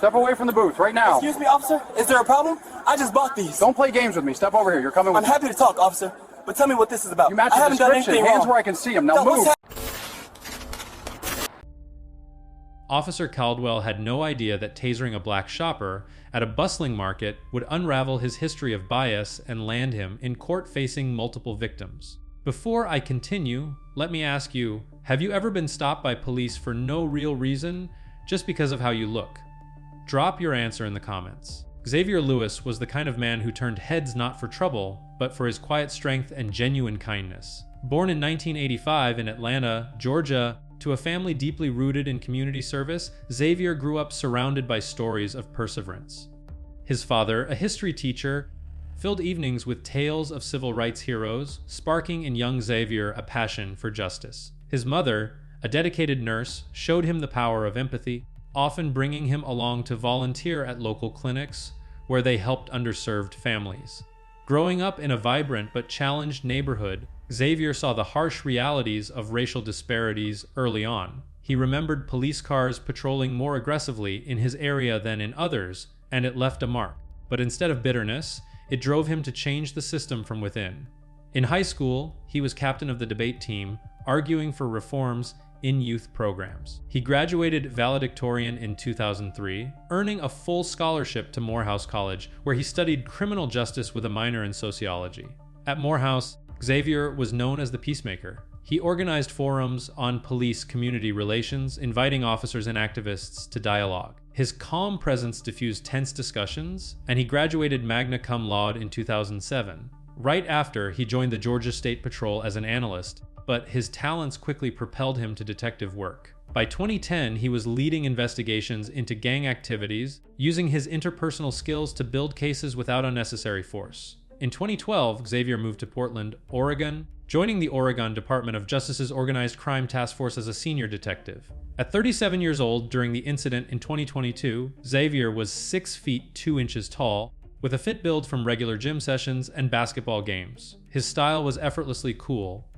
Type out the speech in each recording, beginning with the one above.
Step away from the booth right now. Excuse me, officer. Is there a problem? I just bought these. Don't play games with me. Step over here. You're coming with I'm happy to talk, officer. But tell me what this is about. You match I the haven't done description. anything Hands wrong. where I can see them. Now move. Officer Caldwell had no idea that tasering a black shopper at a bustling market would unravel his history of bias and land him in court facing multiple victims. Before I continue, let me ask you, have you ever been stopped by police for no real reason, just because of how you look? Drop your answer in the comments. Xavier Lewis was the kind of man who turned heads not for trouble, but for his quiet strength and genuine kindness. Born in 1985 in Atlanta, Georgia, to a family deeply rooted in community service, Xavier grew up surrounded by stories of perseverance. His father, a history teacher, filled evenings with tales of civil rights heroes, sparking in young Xavier a passion for justice. His mother, a dedicated nurse, showed him the power of empathy, often bringing him along to volunteer at local clinics where they helped underserved families. Growing up in a vibrant but challenged neighborhood, Xavier saw the harsh realities of racial disparities early on. He remembered police cars patrolling more aggressively in his area than in others, and it left a mark. But instead of bitterness, it drove him to change the system from within. In high school, he was captain of the debate team, arguing for reforms in youth programs. He graduated valedictorian in 2003, earning a full scholarship to Morehouse College, where he studied criminal justice with a minor in sociology. At Morehouse, Xavier was known as the peacemaker. He organized forums on police-community relations, inviting officers and activists to dialogue. His calm presence diffused tense discussions, and he graduated magna cum laude in 2007. Right after, he joined the Georgia State Patrol as an analyst, but his talents quickly propelled him to detective work. By 2010, he was leading investigations into gang activities, using his interpersonal skills to build cases without unnecessary force. In 2012, Xavier moved to Portland, Oregon, joining the Oregon Department of Justice's Organized Crime Task Force as a senior detective. At 37 years old during the incident in 2022, Xavier was 6 feet 2 inches tall, with a fit build from regular gym sessions and basketball games. His style was effortlessly cool: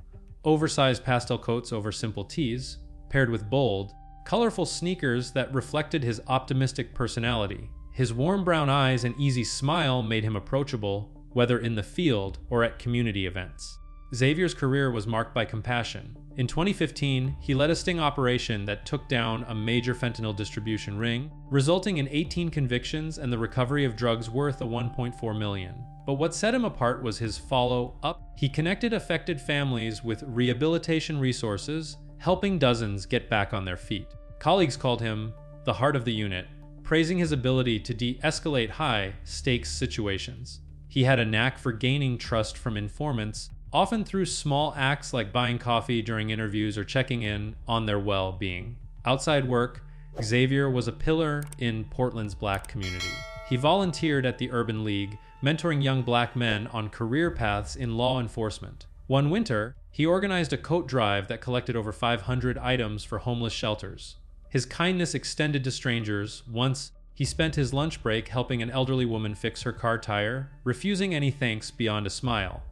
oversized pastel coats over simple tees, paired with bold, colorful sneakers that reflected his optimistic personality. His warm brown eyes and easy smile made him approachable, whether in the field or at community events. Xavier's career was marked by compassion. In 2015, he led a sting operation that took down a major fentanyl distribution ring, resulting in 18 convictions and the recovery of drugs worth $1.4 million. But what set him apart was his follow-up. He connected affected families with rehabilitation resources, helping dozens get back on their feet. Colleagues called him the heart of the unit, praising his ability to de-escalate high-stakes situations. He had a knack for gaining trust from informants, often through small acts like buying coffee during interviews or checking in on their well-being. Outside work, Xavier was a pillar in Portland's Black community. He volunteered at the Urban League, mentoring young Black men on career paths in law enforcement. One winter, he organized a coat drive that collected over 500 items for homeless shelters. His kindness extended to strangers. Once, he spent his lunch break helping an elderly woman fix her car tire, refusing any thanks beyond a smile.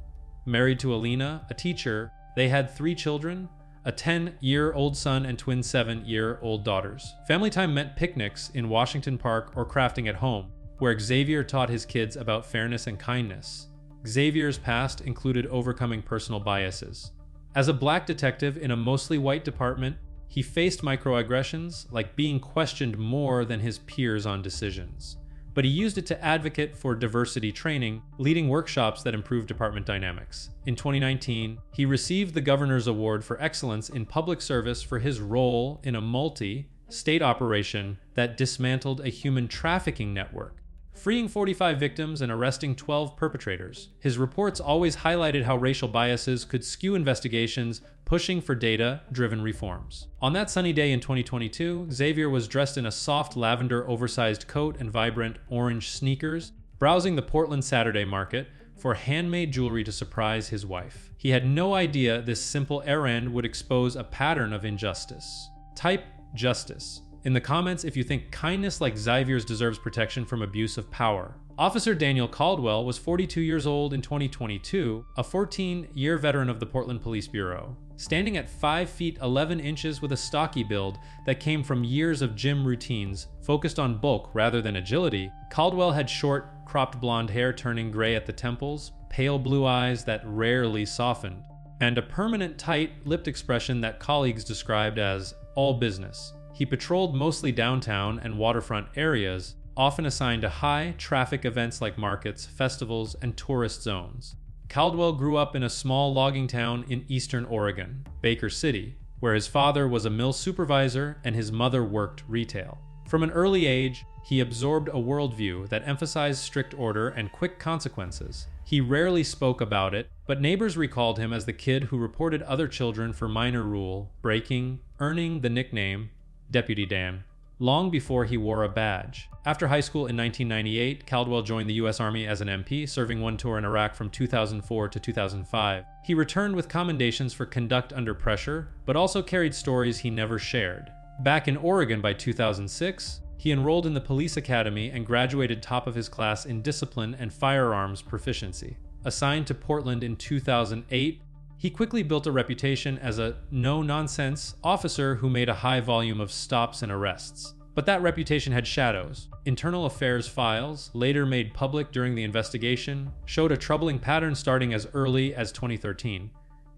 Married to Alina, a teacher, they had 3 children, a 10-year-old son and twin 7-year-old daughters. Family time meant picnics in Washington Park or crafting at home, where Xavier taught his kids about fairness and kindness. Xavier's past included overcoming personal biases. As a Black detective in a mostly white department, he faced microaggressions, like being questioned more than his peers on decisions. But he used it to advocate for diversity training, leading workshops that improved department dynamics. In 2019, he received the Governor's Award for Excellence in Public Service for his role in a multi-state operation that dismantled a human trafficking network, freeing 45 victims and arresting 12 perpetrators. His reports always highlighted how racial biases could skew investigations, pushing for data-driven reforms. On that sunny day in 2022, Xavier was dressed in a soft lavender oversized coat and vibrant orange sneakers, browsing the Portland Saturday market for handmade jewelry to surprise his wife. He had no idea this simple errand would expose a pattern of injustice. Type justice, in the comments if you think kindness like Xavier's deserves protection from abuse of power. Officer Daniel Caldwell was 42 years old in 2022, a 14-year veteran of the Portland Police Bureau. Standing at 5 feet 11 inches with a stocky build that came from years of gym routines focused on bulk rather than agility, Caldwell had short, cropped blonde hair turning gray at the temples, pale blue eyes that rarely softened, and a permanent tight-lipped expression that colleagues described as all business. He patrolled mostly downtown and waterfront areas, often assigned to high-traffic events like markets, festivals, and tourist zones. Caldwell grew up in a small logging town in eastern Oregon, Baker City, where his father was a mill supervisor and his mother worked retail. From an early age, he absorbed a worldview that emphasized strict order and quick consequences. He rarely spoke about it, but neighbors recalled him as the kid who reported other children for minor rule breaking, earning the nickname Deputy Dan, long before he wore a badge. After high school in 1998, Caldwell joined the U.S. Army as an MP, serving one tour in Iraq from 2004 to 2005. He returned with commendations for conduct under pressure, but also carried stories he never shared. Back in Oregon by 2006, he enrolled in the police academy and graduated top of his class in discipline and firearms proficiency. Assigned to Portland in 2008, he quickly built a reputation as a no-nonsense officer who made a high volume of stops and arrests. But that reputation had shadows. Internal affairs files, later made public during the investigation, showed a troubling pattern starting as early as 2013.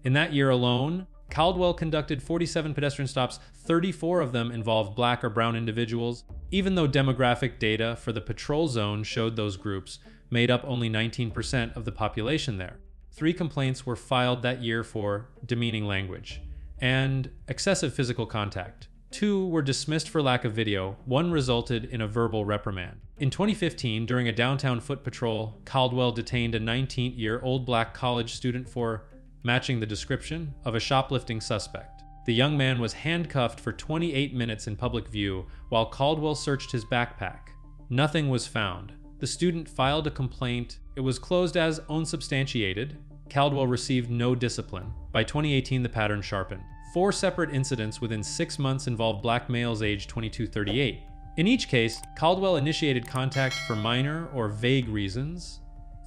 In that year alone, Caldwell conducted 47 pedestrian stops, 34 of them involved black or brown individuals, even though demographic data for the patrol zone showed those groups made up only 19% of the population there. 3 complaints were filed that year for demeaning language and excessive physical contact. 2 were dismissed for lack of video. 1 resulted in a verbal reprimand. In 2015, during a downtown foot patrol, Caldwell detained a 19-year-old black college student for matching the description of a shoplifting suspect. The young man was handcuffed for 28 minutes in public view while Caldwell searched his backpack. Nothing was found. The student filed a complaint. It was closed as unsubstantiated. Caldwell received no discipline. By 2018, the pattern sharpened. 4 separate incidents within 6 months involved black males aged 22-38. In each case, Caldwell initiated contact for minor or vague reasons,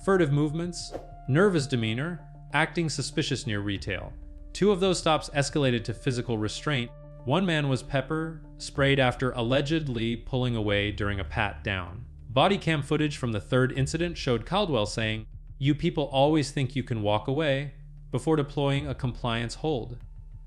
furtive movements, nervous demeanor, acting suspicious near retail. 2 of those stops escalated to physical restraint. 1 man was pepper sprayed after allegedly pulling away during a pat down. Body cam footage from the 3rd incident showed Caldwell saying, "You people always think you can walk away," before deploying a compliance hold.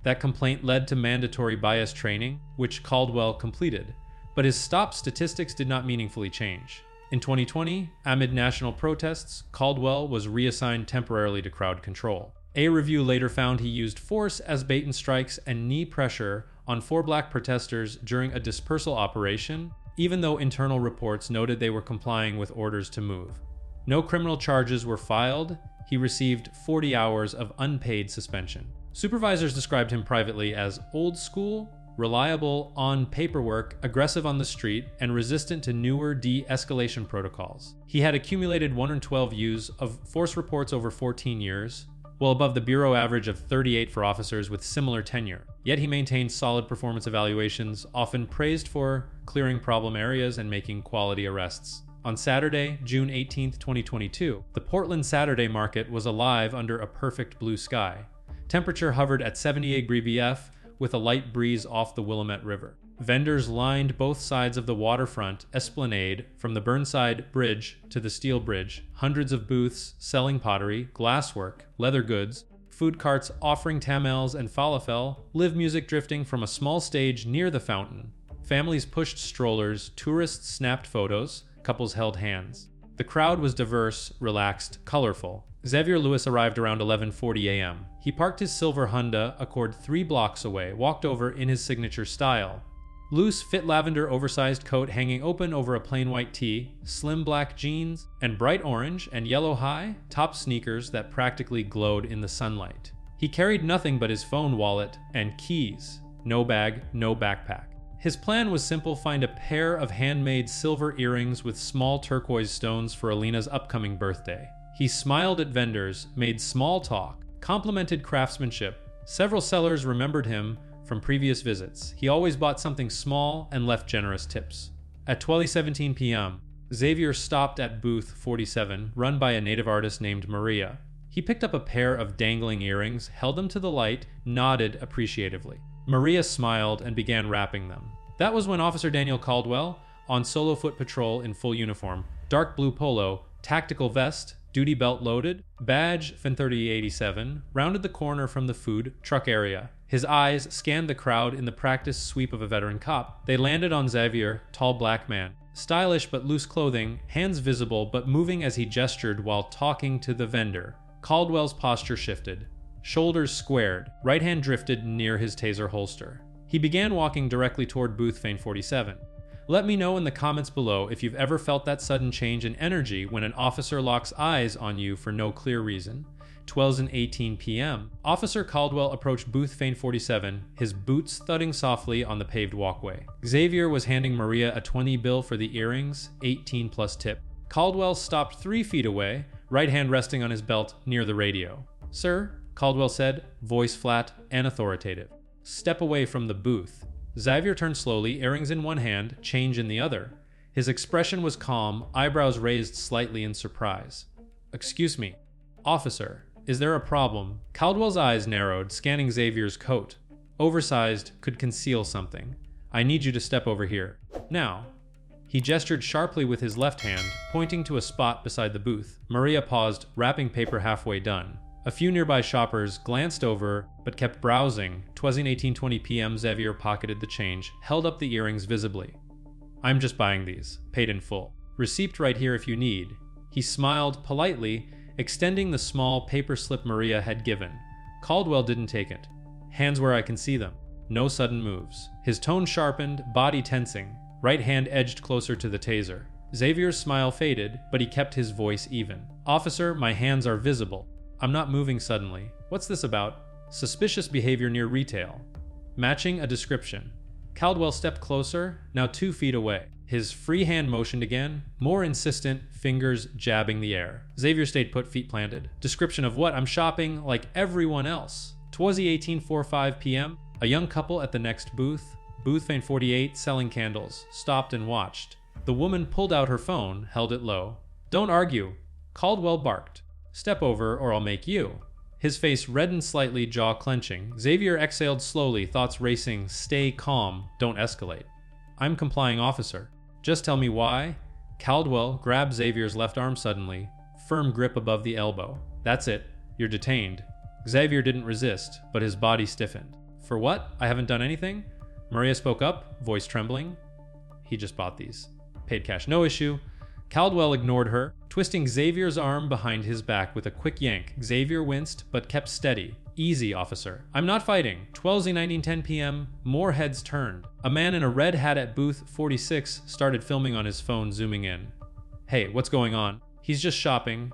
That complaint led to mandatory bias training, which Caldwell completed, but his stop statistics did not meaningfully change. In 2020, amid national protests, Caldwell was reassigned temporarily to crowd control. A review later found he used force as bait and strikes and knee pressure on 4 black protesters during a dispersal operation, even though internal reports noted they were complying with orders to move. No criminal charges were filed. He received 40 hours of unpaid suspension. Supervisors described him privately as old school, reliable on paperwork, aggressive on the street, and resistant to newer de-escalation protocols. He had accumulated 112 use of force reports over 14 years, well above the Bureau average of 38 for officers with similar tenure. Yet he maintained solid performance evaluations, often praised for clearing problem areas and making quality arrests. On Saturday, June 18, 2022, the Portland Saturday market was alive under a perfect blue sky. Temperature hovered at 78 BF with a light breeze off the Willamette River. Vendors lined both sides of the waterfront esplanade from the Burnside Bridge to the Steel Bridge. Hundreds of booths selling pottery, glasswork, leather goods, food carts offering tamales and falafel, live music drifting from a small stage near the fountain. Families pushed strollers, tourists snapped photos, couples held hands. The crowd was diverse, relaxed, colorful. Xavier Lewis arrived around 11:40 a.m. He parked his silver Honda Accord 3 blocks away, walked over in his signature style. Loose fit lavender oversized coat hanging open over a plain white tee, slim black jeans, and bright orange and yellow high top sneakers that practically glowed in the sunlight. He carried nothing but his phone wallet and keys. No bag, no backpack. His plan was simple: find a pair of handmade silver earrings with small turquoise stones for Alina's upcoming birthday. He smiled at vendors, made small talk, complimented craftsmanship. Several sellers remembered him from previous visits. He always bought something small and left generous tips. At 12:17 p.m., Xavier stopped at booth 47, run by a native artist named Maria. He picked up a pair of dangling earrings, held them to the light, nodded appreciatively. Maria smiled and began wrapping them. That was when Officer Daniel Caldwell, on solo foot patrol in full uniform, dark blue polo, tactical vest, duty belt loaded, badge FIN 3087, rounded the corner from the food truck area. His eyes scanned the crowd in the practiced sweep of a veteran cop. They landed on Xavier, tall black man. Stylish but loose clothing, hands visible but moving as he gestured while talking to the vendor. Caldwell's posture shifted. Shoulders squared, right hand drifted near his taser holster. He began walking directly toward booth FIN 47. Let me know in the comments below if you've ever felt that sudden change in energy when an officer locks eyes on you for no clear reason. 12:18 p.m. Officer Caldwell approached booth FIN 47, his boots thudding softly on the paved walkway. Xavier was handing Maria a 20 bill for the earrings, 18 plus tip. Caldwell stopped 3 feet away, right hand resting on his belt near the radio. Sir, Caldwell said, voice flat and authoritative. Step away from the booth. Xavier turned slowly, earrings in one hand, change in the other. His expression was calm, eyebrows raised slightly in surprise. Excuse me, officer, is there a problem? Caldwell's eyes narrowed, scanning Xavier's coat. Oversized, could conceal something. I need you to step over here. Now. He gestured sharply with his left hand, pointing to a spot beside the booth. Maria paused, wrapping paper halfway done. A few nearby shoppers glanced over, but kept browsing. 18:20 p.m. Xavier pocketed the change, held up the earrings visibly. I'm just buying these, paid in full. Receipt right here if you need. He smiled politely, extending the small paper slip Maria had given. Caldwell didn't take it. Hands where I can see them. No sudden moves. His tone sharpened, body tensing. Right hand edged closer to the taser. Xavier's smile faded, but he kept his voice even. Officer, my hands are visible. I'm not moving suddenly. What's this about? Suspicious behavior near retail. Matching a description. Caldwell stepped closer, now 2 feet away. His free hand motioned again, more insistent, fingers jabbing the air. Xavier stayed put, feet planted. Description of what? I'm shopping like everyone else. 18:45 p.m. A young couple at the next booth, booth FIN 48, selling candles, stopped and watched. The woman pulled out her phone, held it low. Don't argue. Caldwell barked. Step over or I'll make you. His face reddened slightly, jaw clenching. Xavier exhaled slowly, thoughts racing. Stay calm, don't escalate. I'm complying, officer. Just tell me why. Caldwell grabbed Xavier's left arm suddenly, firm grip above the elbow. That's it, you're detained. Xavier didn't resist, but his body stiffened. For what? I haven't done anything? Maria spoke up, voice trembling. He just bought these. Paid cash, no issue. Caldwell ignored her, twisting Xavier's arm behind his back with a quick yank. Xavier winced, but kept steady. Easy, officer. I'm not fighting. 19:10 p.m., more heads turned. A man in a red hat at booth 46 started filming on his phone, zooming in. Hey, what's going on? He's just shopping.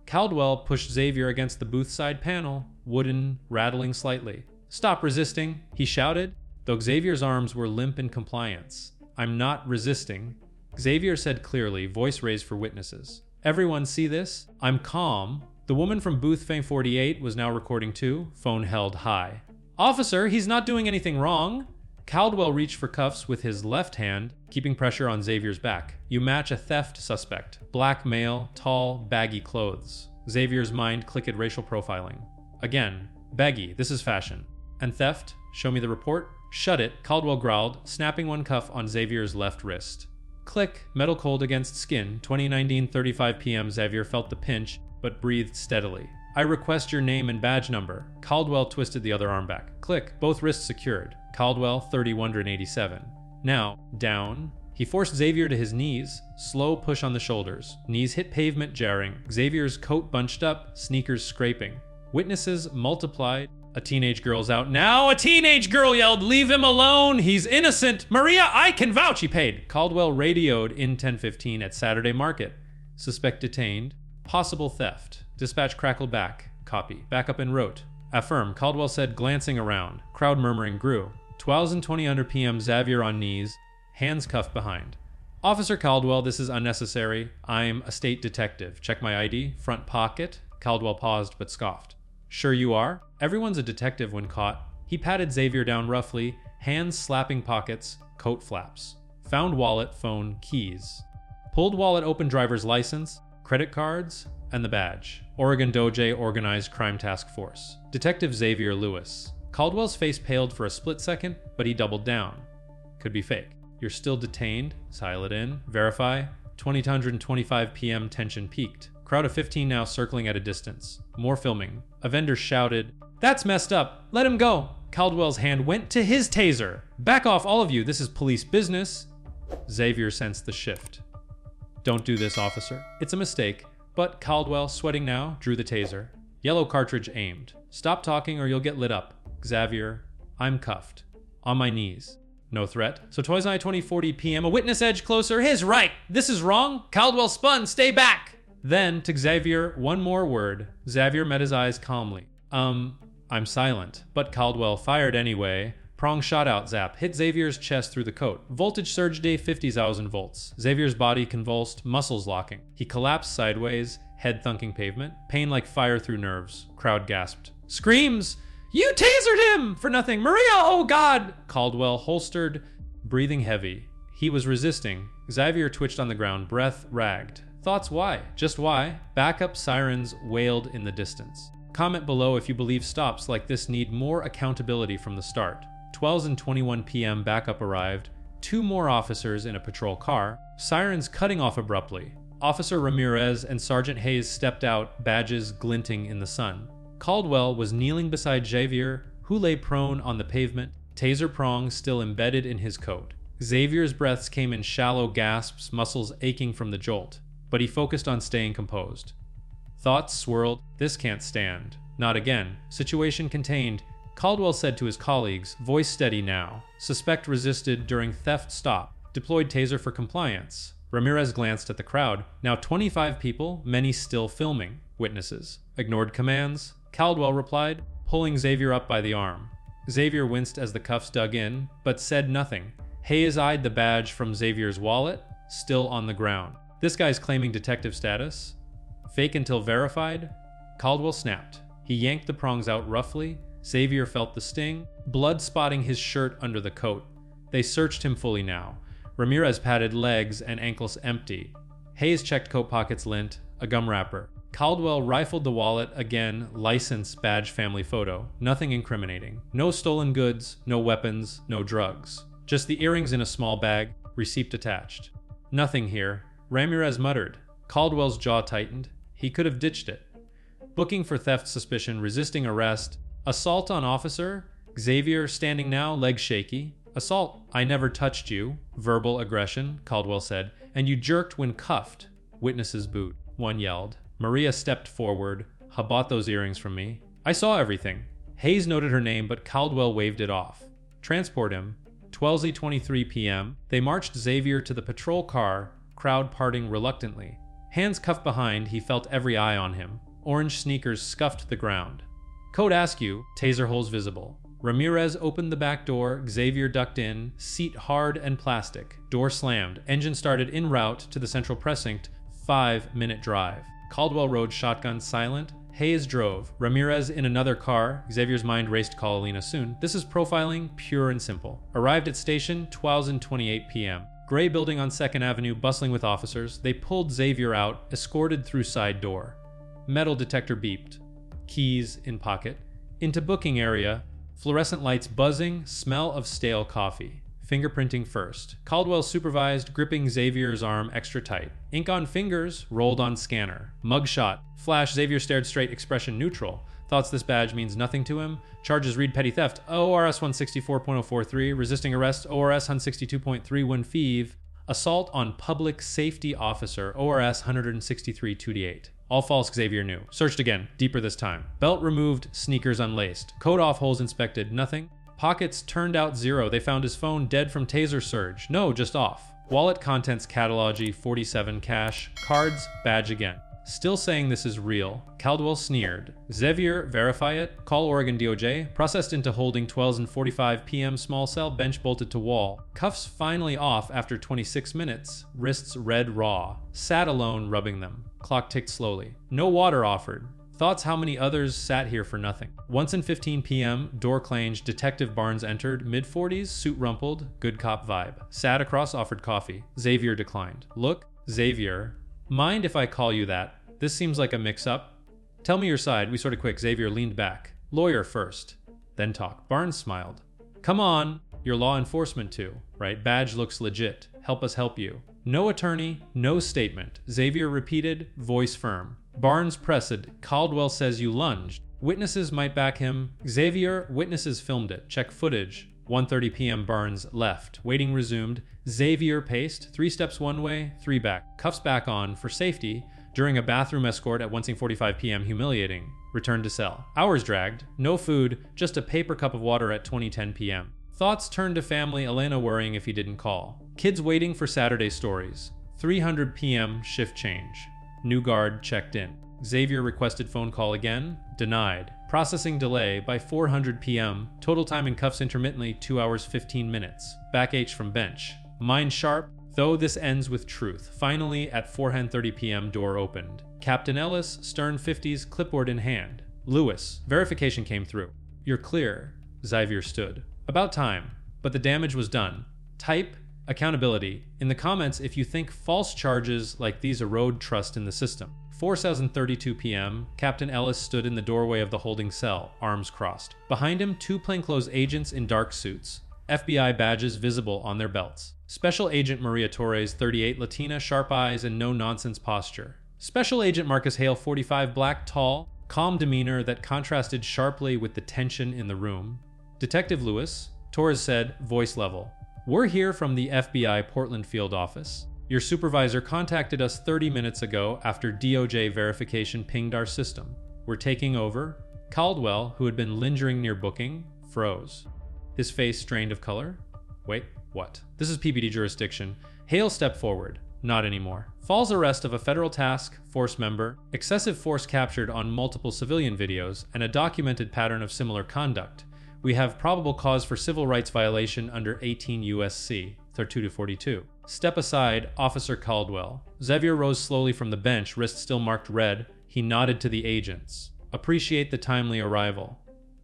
Caldwell pushed Xavier against the booth side panel, wooden, rattling slightly. Stop resisting, he shouted, though Xavier's arms were limp in compliance. I'm not resisting. Xavier said clearly, voice raised for witnesses. Everyone see this? I'm calm. The woman from booth FIN 48 was now recording too, phone held high. Officer, he's not doing anything wrong. Caldwell reached for cuffs with his left hand, keeping pressure on Xavier's back. You match a theft suspect. Black male, tall, baggy clothes. Xavier's mind clicked racial profiling. Again, baggy, this is fashion. And theft? Show me the report. Shut it, Caldwell growled, snapping one cuff on Xavier's left wrist. Click, metal cold against skin. 20:35 p.m. Xavier felt the pinch, but breathed steadily. I request your name and badge number. Caldwell twisted the other arm back. Click, both wrists secured. Caldwell, 3187. Now, down. He forced Xavier to his knees. Slow push on the shoulders. Knees hit pavement, jarring. Xavier's coat bunched up, sneakers scraping. Witnesses multiplied. A teenage girl's out now. A teenage girl yelled, leave him alone. He's innocent. Maria, I can vouch. He paid. Caldwell radioed in 10:15 at Saturday Market. Suspect detained. Possible theft. Dispatch crackled back. Copy. Backup and wrote. Affirm, Caldwell said, glancing around. Crowd murmuring grew. 12:20 p.m. Xavier on knees, hands cuffed behind. Officer Caldwell, this is unnecessary. I'm a state detective. Check my ID. Front pocket. Caldwell paused but scoffed. Sure you are? Everyone's a detective when caught. He patted Xavier down roughly, hands slapping pockets, coat flaps. Found wallet, phone, keys. Pulled wallet open, driver's license, credit cards, and the badge. Oregon Doje Organized Crime Task Force. Detective Xavier Lewis. Caldwell's face paled for a split second, but he doubled down. Could be fake. You're still detained. Dial it in. Verify. 20:25 p.m. Tension peaked. Crowd of 15 now circling at a distance. More filming. A vendor shouted, "That's messed up. Let him go." Caldwell's hand went to his taser. "Back off, all of you. This is police business." Xavier sensed the shift. "Don't do this, officer. It's a mistake." But Caldwell, sweating now, drew the taser. Yellow cartridge aimed. "Stop talking or you'll get lit up." "Xavier, I'm cuffed. On my knees." No threat. So Toys I 20:40 p.m. A witness edged closer. "His right. This is wrong." Caldwell spun. "Stay back." Then, to Xavier, one more word. Xavier met his eyes calmly. I'm silent." But Caldwell fired anyway. Prong shot out, zap, hit Xavier's chest through the coat. Voltage surge day 50,000 volts. Xavier's body convulsed, muscles locking. He collapsed sideways, head thunking pavement. Pain like fire through nerves. Crowd gasped. Screams! "You tasered him!" "For nothing. Maria, oh God!" Caldwell holstered, breathing heavy. He was resisting. Xavier twitched on the ground, breath ragged. Thoughts why? Just why? Backup sirens wailed in the distance. Comment below if you believe stops like this need more accountability from the start. 12:21 p.m. backup arrived. 2 more officers in a patrol car. Sirens cutting off abruptly. Officer Ramirez and Sergeant Hayes stepped out, badges glinting in the sun. Caldwell was kneeling beside Xavier, who lay prone on the pavement, taser prongs still embedded in his coat. Xavier's breaths came in shallow gasps, muscles aching from the jolt, but he focused on staying composed. Thoughts swirled. This can't stand. Not again. Situation contained. Caldwell said to his colleagues, voice steady now. Suspect resisted during theft stop. Deployed taser for compliance. Ramirez glanced at the crowd. Now 25 people, many still filming. Witnesses. Ignored commands. Caldwell replied, pulling Xavier up by the arm. Xavier winced as the cuffs dug in, but said nothing. Hayes eyed the badge from Xavier's wallet, still on the ground. This guy's claiming detective status. Fake until verified? Caldwell snapped. He yanked the prongs out roughly. Xavier felt the sting, blood spotting his shirt under the coat. They searched him fully now. Ramirez patted legs and ankles empty. Hayes checked coat pockets lint, a gum wrapper. Caldwell rifled the wallet again, license, badge, family photo. Nothing incriminating. No stolen goods, no weapons, no drugs. Just the earrings in a small bag, receipt attached. Nothing here. Ramirez muttered. Caldwell's jaw tightened. He could have ditched it. Booking for theft suspicion, resisting arrest. Assault on officer. Xavier standing now, legs shaky. Assault. I never touched you. Verbal aggression, Caldwell said. And you jerked when cuffed. Witnesses booed. One yelled. Maria stepped forward. "Ha, bought those earrings from me." "I saw everything." Hayes noted her name, but Caldwell waved it off. Transport him. 12:23 p.m. They marched Xavier to the patrol car, crowd parting reluctantly. Hands cuffed behind, he felt every eye on him. Orange sneakers scuffed the ground. Code askew, taser holes visible. Ramirez opened the back door, Xavier ducked in, seat hard and plastic. Door slammed, engine started en route to the central precinct, 5-minute drive. Caldwell rode shotgun silent. Hayes drove. Ramirez in another car. Xavier's mind raced call Alina soon. This is profiling, pure and simple. Arrived at station, 12:28 p.m. Gray building on 2nd Avenue, bustling with officers. They pulled Xavier out, escorted through side door. Metal detector beeped. Keys in pocket. Into booking area. Fluorescent lights buzzing, smell of stale coffee. Fingerprinting first. Caldwell supervised, gripping Xavier's arm extra tight. Ink on fingers, rolled on scanner. Mugshot. Flash, Xavier stared straight, expression neutral. Thoughts this badge means nothing to him. Charges read petty theft. ORS 164.043. Resisting arrest. ORS 162.31 Feeve. Assault on public safety officer. ORS 163.2D8. All false, Xavier knew. Searched again, deeper this time. Belt removed, sneakers unlaced. Coat off, holes inspected, nothing. Pockets turned out 0. They found his phone dead from taser surge. No, just off. Wallet contents catalogy 47 cash. Cards, badge again. Still saying this is real. Caldwell sneered. Xavier, verify it. Call Oregon DOJ. Processed into holding 12:45 p.m. Small cell, bench bolted to wall. Cuffs finally off after 26 minutes. Wrists red raw. Sat alone, rubbing them. Clock ticked slowly. No water offered. Thoughts how many others sat here for nothing. Once in 15 p.m., door clanged, Detective Barnes entered, mid-40s, suit rumpled, good cop vibe. Sat across, offered coffee. Xavier declined. Look, Xavier, mind if I call you that? This seems like a mix-up. Tell me your side, we sorta quick. Xavier leaned back. Lawyer first, then talk. Barnes smiled. Come on, you're law enforcement too, right? Badge looks legit. Help us help you. No attorney, no statement. Xavier repeated, voice firm. Barnes pressed. Caldwell says you lunged. Witnesses might back him. Xavier, witnesses filmed it. Check footage. 1:30 p.m. Barnes left. Waiting resumed. Xavier paced. 3 steps one way, 3 back. Cuffs back on for safety. During a bathroom escort at 1:45 p.m. Humiliating. Returned to cell. Hours dragged. No food. Just a paper cup of water at 20:10 p.m. Thoughts turned to family. Elena worrying if he didn't call. Kids waiting for Saturday stories. 3:00 p.m. Shift change. New guard checked in. Xavier requested phone call again. Denied. Processing delay by 4:00 p.m. Total time in cuffs intermittently 2 hours 15 minutes. Back H from bench. Mind sharp, though this ends with truth. Finally, at 4:30 p.m. door opened. Captain Ellis, stern 50s, clipboard in hand. Lewis, verification came through. You're clear. Xavier stood. About time, but the damage was done. Type, accountability. In the comments if you think false charges like these erode trust in the system. 4:32 p.m., Captain Ellis stood in the doorway of the holding cell, arms crossed. Behind him, 2 plainclothes agents in dark suits, FBI badges visible on their belts. Special Agent Maria Torres, 38, Latina, sharp eyes and no-nonsense posture. Special Agent Marcus Hale, 45, black, tall, calm demeanor that contrasted sharply with the tension in the room. Detective Lewis, Torres said, voice level. We're here from the FBI Portland field office. Your supervisor contacted us 30 minutes ago after DOJ verification pinged our system. We're taking over. Caldwell, who had been lingering near booking, froze. His face strained of color. Wait, what? This is PPD jurisdiction. Hale stepped forward. Not anymore. False arrest of a federal task force member, excessive force captured on multiple civilian videos, and a documented pattern of similar conduct. We have probable cause for civil rights violation under 18 U.S.C. 32-42. Step aside, Officer Caldwell. Xavier rose slowly from the bench, wrist still marked red. He nodded to the agents. Appreciate the timely arrival.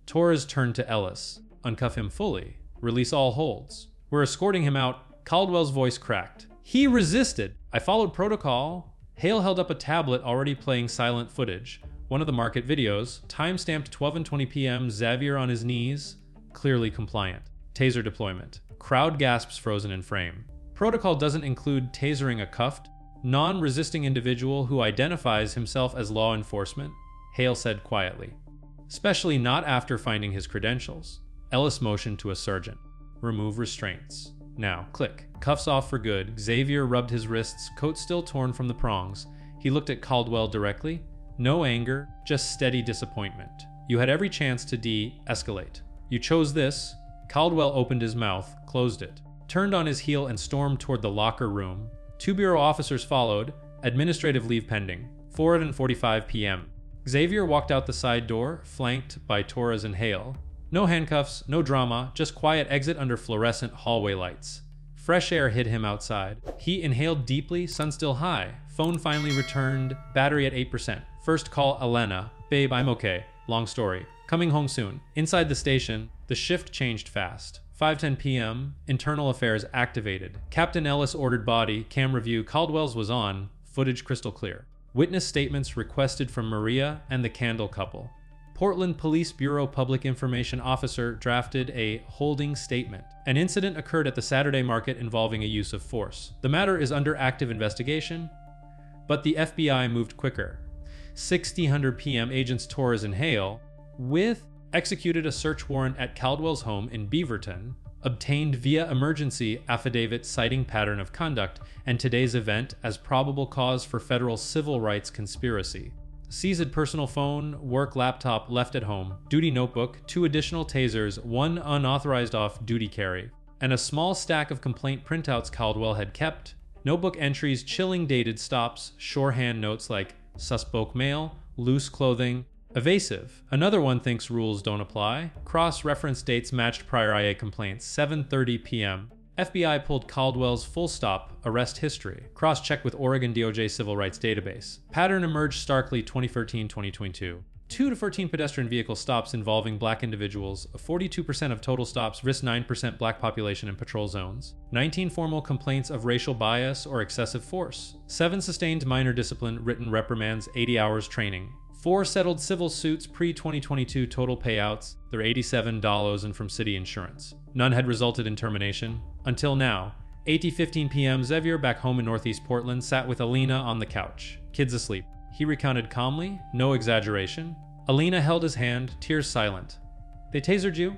Torres turned to Ellis. Uncuff him fully. Release all holds. We're escorting him out. Caldwell's voice cracked. He resisted. I followed protocol. Hale held up a tablet already playing silent footage. One of the market videos, time-stamped 12:20 p.m., Xavier on his knees, clearly compliant. Taser deployment. Crowd gasps frozen in frame. Protocol doesn't include tasering a cuffed, non-resisting individual who identifies himself as law enforcement, Hale said quietly. Especially not after finding his credentials. Ellis motioned to a sergeant. Remove restraints. Now, click. Cuffs off for good. Xavier rubbed his wrists, coat still torn from the prongs. He looked at Caldwell directly. No anger, just steady disappointment. You had every chance to de-escalate. You chose this. Caldwell opened his mouth, closed it, turned on his heel and stormed toward the locker room. 2 bureau officers followed, administrative leave pending. 4:45 p.m. Xavier walked out the side door, flanked by Torres and Hale. No handcuffs, no drama, just quiet exit under fluorescent hallway lights. Fresh air hit him outside. He inhaled deeply, sun still high. Phone finally returned, battery at 8%. First call Elena. Babe, I'm okay. Long story. Coming home soon. Inside the station, the shift changed fast. 5:10 p.m., internal affairs activated. Captain Ellis ordered body, camera view, Caldwell's was on, footage crystal clear. Witness statements requested from Maria and the Candle couple. Portland Police Bureau Public Information Officer drafted a holding statement. An incident occurred at the Saturday market involving a use of force. The matter is under active investigation, but the FBI moved quicker. 6:00 p.m. agents Torres and Hale, executed a search warrant at Caldwell's home in Beaverton, obtained via emergency affidavit citing pattern of conduct and today's event as probable cause for federal civil rights conspiracy. Seized personal phone, work laptop left at home, duty notebook, 2 additional tasers, 1 unauthorized off-duty carry, and a small stack of complaint printouts Caldwell had kept. Notebook entries, chilling dated stops, shorthand notes like suspect male, loose clothing, evasive. Another one thinks rules don't apply. Cross-reference dates matched prior IA complaints. 7:30 p.m. FBI pulled Caldwell's full stop arrest history, cross-checked with Oregon DOJ Civil Rights Database. Pattern emerged starkly 2013-2022. 2 to 14 pedestrian vehicle stops involving black individuals, 42% of total stops risk 9% black population in patrol zones, 19 formal complaints of racial bias or excessive force, 7 sustained minor discipline, written reprimands, 80 hours training, 4 settled civil suits pre-2022 total payouts, they're $87 and from city insurance. None had resulted in termination. Until now, 8:15 p.m. Xavier, back home in Northeast Portland, sat with Alina on the couch, kids asleep. He recounted calmly, no exaggeration. Alina held his hand, tears silent. "They tasered you?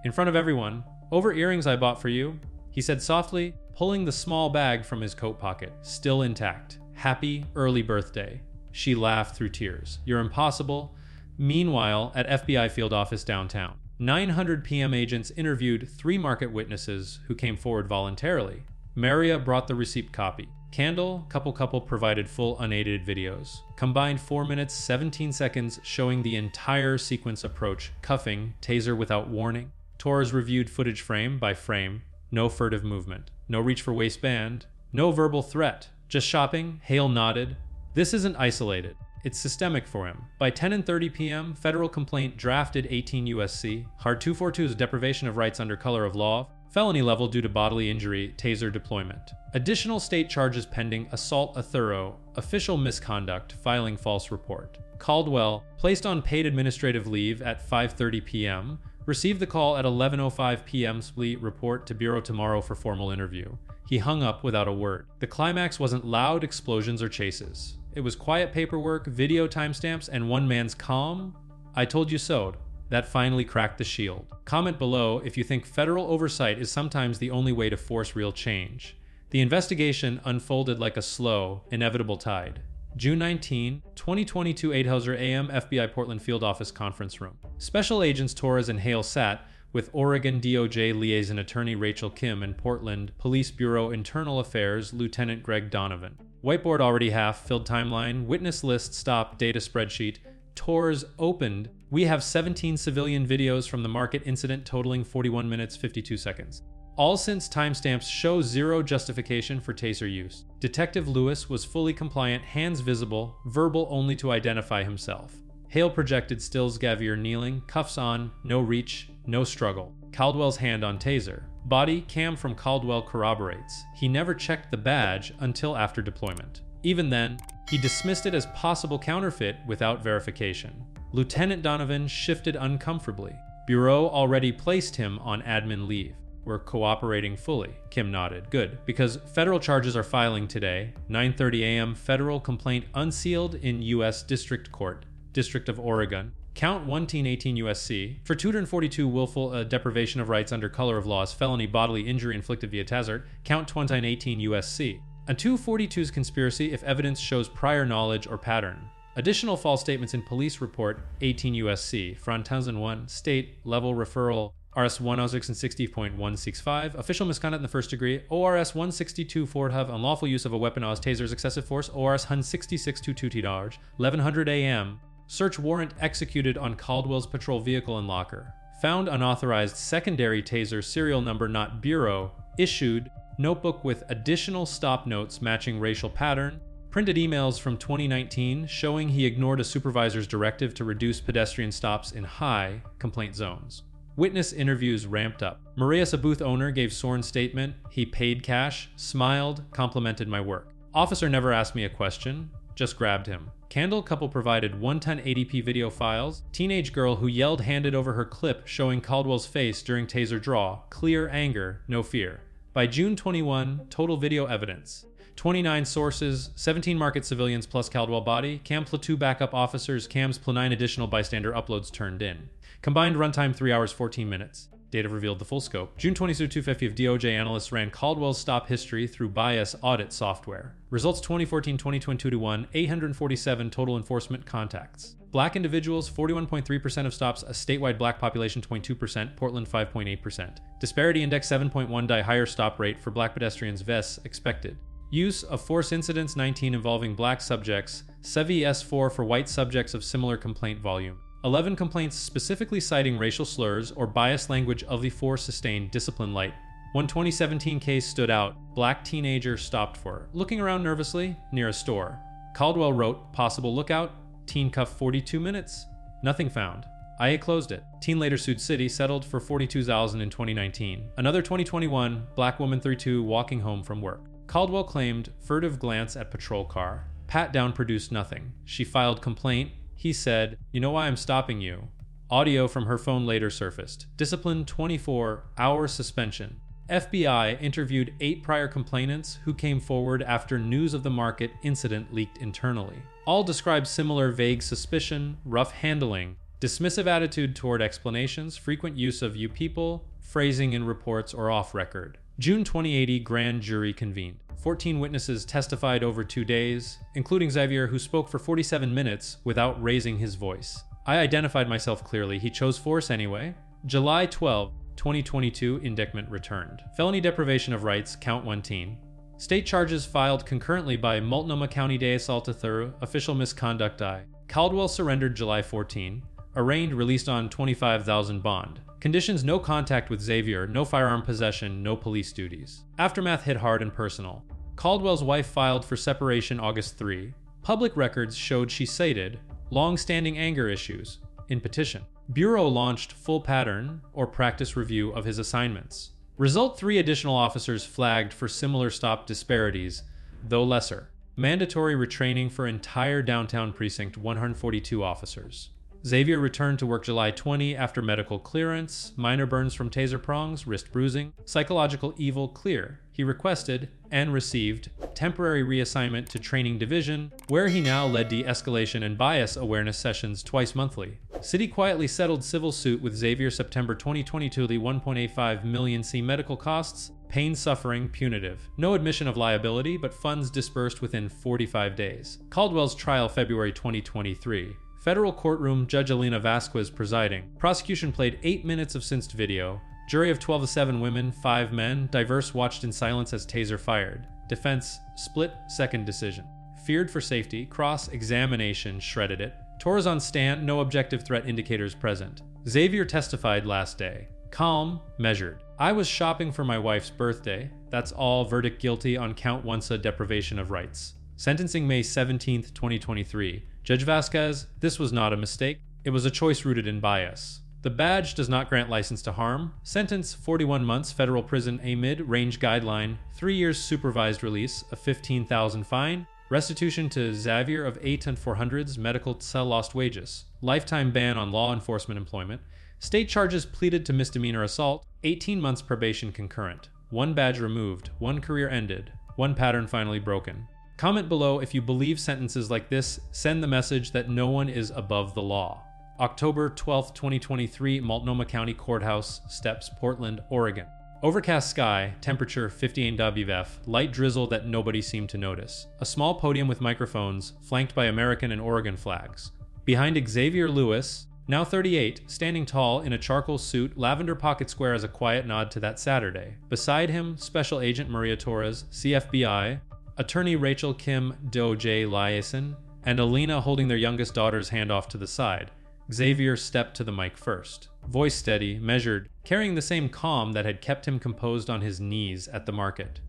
In front of everyone. Over earrings I bought for you," he said softly, pulling the small bag from his coat pocket, still intact. "Happy early birthday." She laughed through tears. "You're impossible." Meanwhile, at FBI field office downtown, 900 p.m. agents interviewed 3 market witnesses who came forward voluntarily. Maria brought the receipt copy. Candle, couple provided full unaided videos. Combined 4 minutes, 17 seconds showing the entire sequence approach, cuffing, taser without warning. Torres reviewed footage frame by frame. No furtive movement. No reach for waistband. No verbal threat. Just shopping. Hale nodded. This isn't isolated. It's systemic for him. By 10:30 p.m., federal complaint drafted 18 U.S.C. Hard 242's deprivation of rights under color of law. Felony level due to bodily injury, taser deployment. Additional state charges pending: assault a thorough, official misconduct, filing false report. Caldwell, placed on paid administrative leave at 5:30 p.m., received the call at 11:05 p.m. Split report to bureau tomorrow for formal interview. He hung up without a word. The climax wasn't loud explosions or chases. It was quiet paperwork, video timestamps, and one man's calm, "I told you so." That finally cracked the shield. Comment below if you think federal oversight is sometimes the only way to force real change. The investigation unfolded like a slow, inevitable tide. June 19, 2022, 8:00 a.m. FBI Portland Field Office Conference Room. Special Agents Torres and Hale sat with Oregon DOJ Liaison Attorney Rachel Kim and Portland Police Bureau Internal Affairs Lieutenant Greg Donovan. Whiteboard already half, filled timeline, witness list stop, data spreadsheet. Torres opened. "We have 17 civilian videos from the market incident totaling 41 minutes 52 seconds. All since timestamps show zero justification for taser use. Detective Lewis was fully compliant, hands visible, verbal only to identify himself." Hale projected stills, Xavier kneeling, cuffs on, no reach, no struggle. Caldwell's hand on taser. Body cam from Caldwell corroborates. He never checked the badge until after deployment. Even then, he dismissed it as possible counterfeit without verification. Lieutenant Donovan shifted uncomfortably. Bureau already placed him on admin leave. "We're cooperating fully," Kim nodded. "Good, because federal charges are filing today, 9:30 a.m. Federal complaint unsealed in U.S. District Court, District of Oregon. Count 118 U.S.C. for 242 willful deprivation of rights under color of laws, felony bodily injury inflicted via taser. Count 218 U.S.C. A 242's conspiracy if evidence shows prior knowledge or pattern. Additional false statements in police report 18 U.S.C. for 1001 state level referral RS 106 and 60.165 official misconduct in the first degree. ORS 162 Ford have unlawful use of a weapon as tasers excessive force. ORS 16622 $. 1100 a.m. Search warrant executed on Caldwell's patrol vehicle and locker. Found unauthorized secondary taser serial number not bureau. Issued notebook with additional stop notes matching racial pattern. Printed emails from 2019 showing he ignored a supervisor's directive to reduce pedestrian stops in high complaint zones. Witness interviews ramped up. Marias, a booth owner, gave sworn statement. He paid cash, smiled, complimented my work. Officer never asked me a question, just grabbed him. Candle couple provided 11080p video files. Teenage girl who yelled handed over her clip showing Caldwell's face during taser draw. Clear anger, no fear. By June 21, total video evidence. 29 sources, 17 market civilians plus Caldwell body, cam platoon backup officers, cams plus 9 additional bystander uploads turned in. Combined runtime 3 hours 14 minutes. Data revealed the full scope. June 22, 250 of DOJ analysts ran Caldwell's stop history through bias audit software. Results 2014-2022-1, 847 total enforcement contacts. Black individuals, 41.3% of stops, a statewide black population 0.2%, Portland 5.8%. Disparity index 7.1, die higher stop rate for black pedestrians, VES expected. Use of force incidents 19 involving black subjects, SEVI S4 for white subjects of similar complaint volume. 11 complaints specifically citing racial slurs or biased language of the 4 sustained discipline light. One 2017 case stood out. Black teenager stopped for looking around nervously near a store. Caldwell wrote, possible lookout, teen cuffed 42 minutes. Nothing found. IA closed it. Teen later sued city, settled for $42,000 in 2019. Another 2021, black woman 32 walking home from work. Caldwell claimed furtive glance at patrol car. Pat down produced nothing. She filed complaint. He said, you know why I'm stopping you. Audio from her phone later surfaced. Discipline 24-hour suspension. FBI interviewed 8 prior complainants who came forward after news of the market incident leaked internally. All described similar vague suspicion, rough handling, dismissive attitude toward explanations, frequent use of you people, phrasing in reports or off record. June 2080 grand jury convened. 14 witnesses testified over 2 days, including Xavier, who spoke for 47 minutes without raising his voice. I identified myself clearly. He chose force anyway. July 12, 2022 indictment returned. Felony deprivation of rights, count 1 teen. State charges filed concurrently by Multnomah County de Assault through official misconduct I. Caldwell surrendered July 14. Arraigned, released on $25,000 bond. Conditions: no contact with Xavier, no firearm possession, no police duties. Aftermath hit hard and personal. Caldwell's wife filed for separation August 3. Public records showed she cited long-standing anger issues in petition. Bureau launched full pattern or practice review of his assignments. Result: 3 additional officers flagged for similar stop disparities, though lesser. Mandatory retraining for entire downtown precinct 142 officers. Xavier returned to work July 20 after medical clearance, minor burns from taser prongs, wrist bruising, psychological evil clear. He requested and received temporary reassignment to training division, where he now led de-escalation and bias awareness sessions twice monthly. City quietly settled civil suit with Xavier September 2022, the 1.85 million C medical costs, pain, suffering, punitive. No admission of liability, but funds dispersed within 45 days. Caldwell's trial February 2023. Federal courtroom, Judge Alina Vasquez presiding. Prosecution played 8 minutes of synced video. Jury of 12 to 7 women, 5 men. Diverse watched in silence as taser fired. Defense split second decision. Feared for safety. Cross-examination shredded it. Torres on stand, no objective threat indicators present. Xavier testified last day. Calm, measured. I was shopping for my wife's birthday. That's all. Verdict: guilty on count 1 deprivation of rights. Sentencing May 17, 2023. Judge Vasquez, this was not a mistake. It was a choice rooted in bias. The badge does not grant license to harm. Sentence: 41 months federal prison, a mid-range guideline, 3 years supervised release, a $15,000 fine, restitution to Xavier of 8 and 400s, medical cell, lost wages, lifetime ban on law enforcement employment, state charges pleaded to misdemeanor assault, 18 months probation concurrent, 1 badge removed, 1 career ended, 1 pattern finally broken. Comment below if you believe sentences like this send the message that no one is above the law. October 12, 2023, Multnomah County Courthouse steps, Portland, Oregon. Overcast sky, temperature 58 WF, light drizzle that nobody seemed to notice. A small podium with microphones, flanked by American and Oregon flags. Behind Xavier Lewis, now 38, standing tall in a charcoal suit, lavender pocket square as a quiet nod to that Saturday. Beside him, Special Agent Maria Torres, CFBI, Attorney Rachel Kim Do-J Liason, and Alina holding their youngest daughter's hand off to the side. Xavier stepped to the mic first. Voice steady, measured, carrying the same calm that had kept him composed on his knees at the market.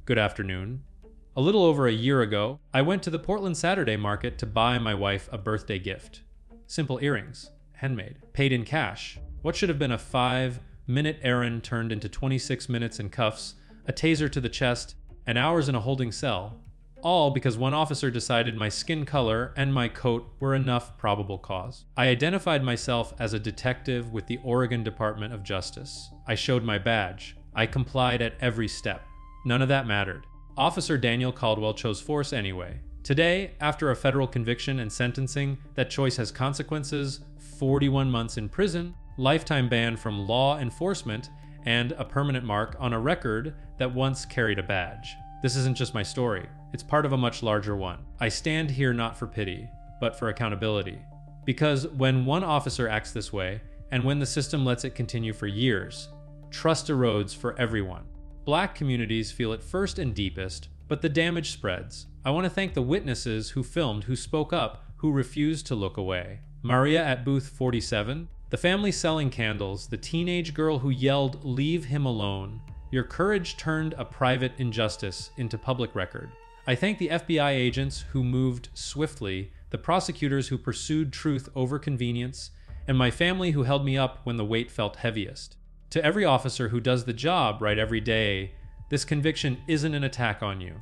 Good afternoon. A little over a year ago, I went to the Portland Saturday market to buy my wife a birthday gift. Simple earrings, handmade, paid in cash. What should have been a 5-minute errand turned into 26 minutes in cuffs, a taser to the chest, and hours in a holding cell, all because one officer decided my skin color and my coat were enough probable cause. I identified myself as a detective with the Oregon Department of Justice. I showed my badge. I complied at every step. None of that mattered. Officer Daniel Caldwell chose force anyway. Today, after a federal conviction and sentencing, that choice has consequences: 41 months in prison, lifetime ban from law enforcement, and a permanent mark on a record that once carried a badge. This isn't just my story. It's part of a much larger one. I stand here not for pity, but for accountability. Because when one officer acts this way, and when the system lets it continue for years, trust erodes for everyone. Black communities feel it first and deepest, but the damage spreads. I want to thank the witnesses who filmed, who spoke up, who refused to look away. Maria at booth 47, the family selling candles, the teenage girl who yelled, "Leave him alone," Your courage turned a private injustice into public record. I thank the FBI agents who moved swiftly, the prosecutors who pursued truth over convenience, and my family who held me up when the weight felt heaviest. To every officer who does the job right every day, this conviction isn't an attack on you.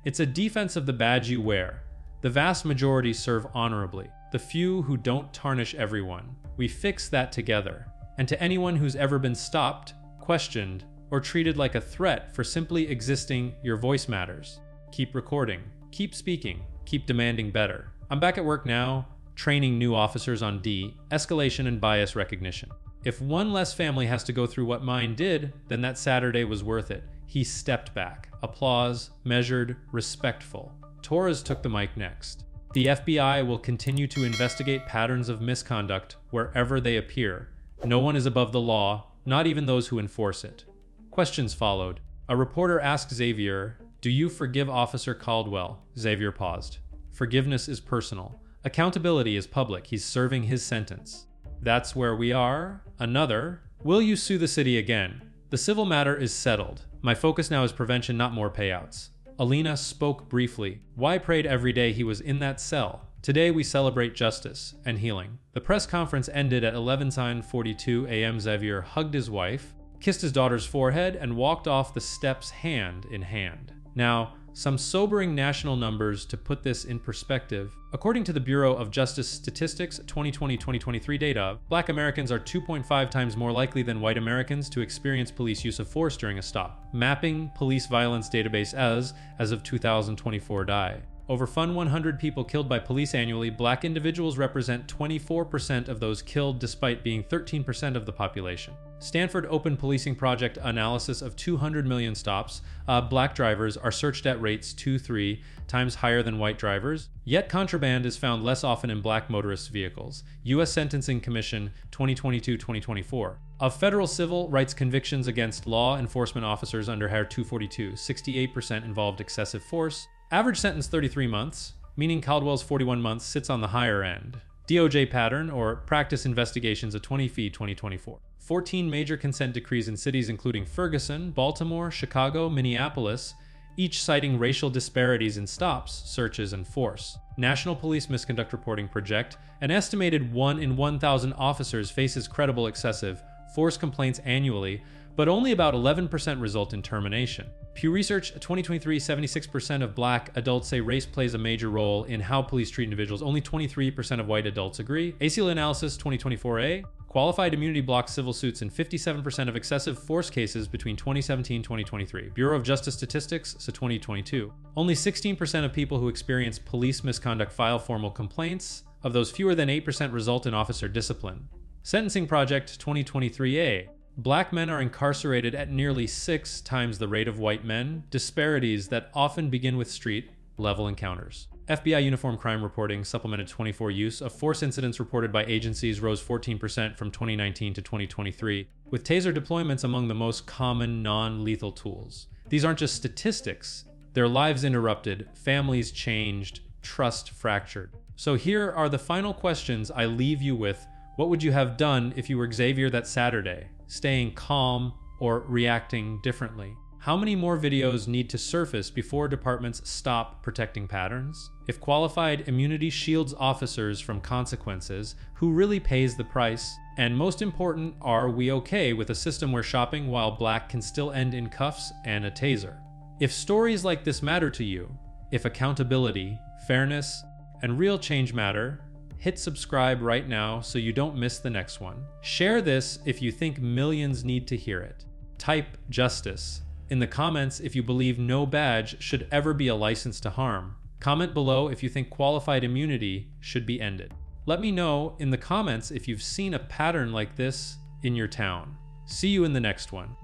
It's a defense of the badge you wear. The vast majority serve honorably. The few who don't tarnish everyone. We fix that together. And to anyone who's ever been stopped, questioned, or treated like a threat for simply existing, your voice matters. Keep recording. Keep speaking. Keep demanding better. I'm back at work now, training new officers on de-escalation and bias recognition. If one less family has to go through what mine did, then that Saturday was worth it. He stepped back. Applause, measured, respectful. Torres took the mic next. The FBI will continue to investigate patterns of misconduct wherever they appear. No one is above the law, not even those who enforce it. Questions followed. A reporter asked Xavier, "Do you forgive Officer Caldwell?" Xavier paused. Forgiveness is personal. Accountability is public. He's serving his sentence. That's where we are. Another. Will you sue the city again? The civil matter is settled. My focus now is prevention, not more payouts. Alina spoke briefly. Why prayed every day he was in that cell? Today we celebrate justice and healing. The press conference ended at 11:42 a.m. Xavier hugged his wife, kissed his daughter's forehead, and walked off the steps hand in hand. Now, some sobering national numbers to put this in perspective. According to the Bureau of Justice Statistics 2020-2023 data, Black Americans are 2.5 times more likely than white Americans to experience police use of force during a stop. Mapping police violence database as of 2024 die. Over 100 people killed by police annually, Black individuals represent 24% of those killed despite being 13% of the population. Stanford Open Policing Project analysis of 200 million stops, Black drivers are searched at rates 2-3 times higher than white drivers, yet contraband is found less often in Black motorists' vehicles. U.S. Sentencing Commission 2022-2024. Of federal civil rights convictions against law enforcement officers under HAR 242, 68% involved excessive force. Average sentence 33 months, meaning Caldwell's 41 months sits on the higher end. DOJ pattern, or practice investigations of 20 feet 2024. 14 major consent decrees in cities including Ferguson, Baltimore, Chicago, Minneapolis, each citing racial disparities in stops, searches, and force. National Police Misconduct Reporting project, an estimated 1 in 1,000 officers faces credible excessive force complaints annually, but only about 11% result in termination. Pew Research 2023, 76% of Black adults say race plays a major role in how police treat individuals. Only 23% of white adults agree. ACL Analysis 2024A, qualified immunity blocks civil suits in 57% of excessive force cases between 2017 and 2023. Bureau of Justice Statistics, so 2022. Only 16% of people who experience police misconduct file formal complaints. Of those, fewer than 8% result in officer discipline. Sentencing Project 2023A. Black men are incarcerated at nearly 6 times the rate of white men, disparities that often begin with street-level encounters. FBI Uniform Crime Reporting supplemented 24 use of force incidents reported by agencies rose 14% from 2019 to 2023, with taser deployments among the most common non-lethal tools. These aren't just statistics, their lives interrupted, families changed, trust fractured. So here are the final questions I leave you with. What would you have done if you were Xavier that Saturday? Staying calm or reacting differently? How many more videos need to surface before departments stop protecting patterns? If qualified immunity shields officers from consequences, who really pays the price? And most important, are we okay with a system where shopping while Black can still end in cuffs and a taser? If stories like this matter to you, if accountability, fairness, and real change matter, hit subscribe right now so you don't miss the next one. Share this if you think millions need to hear it. Type justice in the comments if you believe no badge should ever be a license to harm. Comment below if you think qualified immunity should be ended. Let me know in the comments if you've seen a pattern like this in your town. See you in the next one.